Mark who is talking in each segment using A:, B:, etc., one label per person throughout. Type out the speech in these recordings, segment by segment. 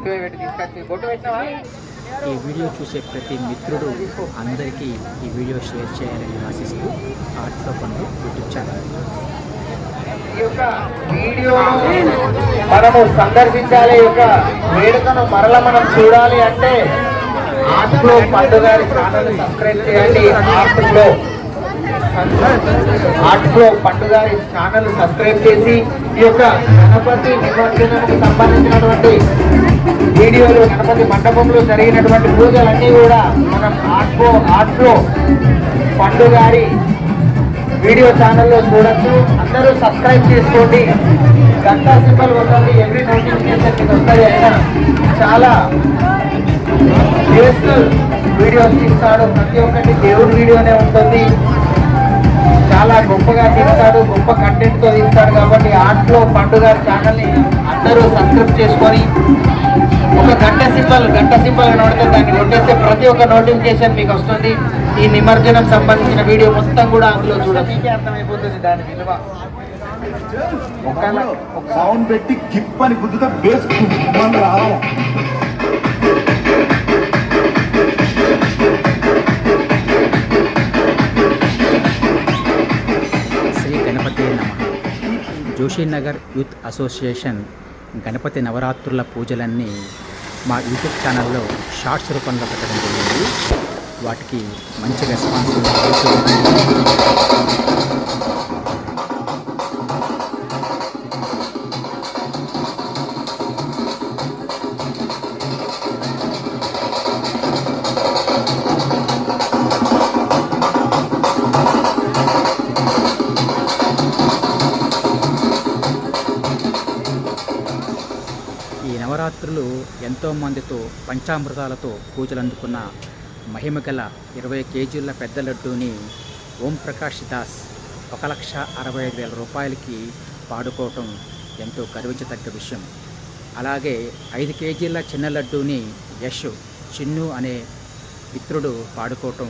A: ఎక్కువ పెట్టి తీసుకొచ్చి బొట్టు పెట్టినావా?
B: ఈ వీడియో చూసే ప్రతి మిత్రుడు అందరికీ ఈ వీడియో షేర్ చేయాలని ఆశిస్తూ ఆర్ట్స్లో పండు యూట్యూబ్ ఛానల్.
A: ఈ యొక్క వీడియోను మనము సందర్శించాలి, ఈ యొక్క వేడుకను మరల మనం చూడాలి అంటే ఆర్ట్స్లో పండు గారి ఛానల్ సబ్స్క్రైబ్ చేయండి. ఆర్ట్స్లో పండు గారి ఛానల్ సబ్స్క్రైబ్ చేసి ఈ యొక్క గణపతి నిమజ్జనానికి సంబంధించినటువంటి వీడియోలు, గణపతి మండపంలో జరిగినటువంటి పూజలన్నీ కూడా మనం ఆర్ట్స్లో పండు గారి వీడియో ఛానల్లో చూడొచ్చు. అందరూ సబ్స్క్రైబ్ చేసుకోండి, గంట సింబల్ వస్తుంది, ఎవ్రీ నోటిఫికేషన్ మీకు వస్తుంది. అయినా చాలా పర్సనల్ వీడియోస్ తీస్తాడు, ప్రతి ఒక్కటి దేవుడి వీడియోనే ఉంటుంది. చాలా గొప్పగా తీస్తాడు, గొప్ప కంటెంట్తో తీస్తాడు. కాబట్టి ఆర్ట్స్లో పండు గారి ఛానల్ని అందరూ సబ్స్క్రైబ్ చేసుకొని ఒక గంట సింబల్ కనబడితే దాన్ని కొట్టేస్తే ప్రతి ఒక్క నోటిఫికేషన్ మీకు వస్తుంది. ఈ నిమజ్జనం సంబంధించిన వీడియో మొత్తం కూడా అందులో చూడండి, మీకే అర్థమైపోతుంది దాని విలువ.
C: ఒక సౌండ్ పెట్టి గిప్ అని గుద్దుతా బేస్ రావాలి.
B: శ్రీ గణపతి నమః. జోషీనగర్ యూత్ అసోసియేషన్ గణపతి నవరాత్రుల పూజలన్నీ మా యూట్యూబ్ ఛానల్లో షార్ట్స్ రూపంలో పెట్టడం జరిగింది. వాటికి మంచి రెస్పాన్స్. ఈ నవరాత్రులు ఎంతోమందితో పంచామృతాలతో పూజలు అందుకున్న మహిమగల 20 కేజీల పెద్ద లడ్డూని ఓం ప్రకాష్ దాస్ 1,65,000 రూపాయలకి పాడుకోవటం ఎంతో గర్వించదగ్గ విషయం. అలాగే 5 కేజీల చిన్న లడ్డూని యష్ చిన్ను అనే మిత్రుడు పాడుకోవటం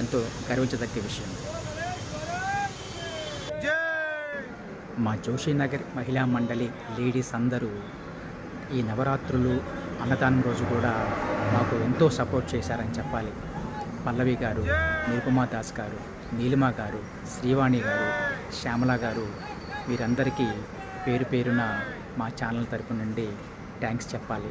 B: ఎంతో గర్వించదగ్గ విషయం. మా జోషీనగర్ మహిళా మండలి లేడీస్ అందరూ ఈ నవరాత్రులు అన్నదానం రోజు కూడా మాకు ఎంతో సపోర్ట్ చేశారని చెప్పాలి. పల్లవి గారు, నిరుపమా దాస్ గారు, నీలిమా గారు, శ్రీవాణి గారు, శ్యామల గారు, వీరందరికీ పేరు పేరున మా ఛానల్ తరపు నుండి థ్యాంక్స్ చెప్పాలి.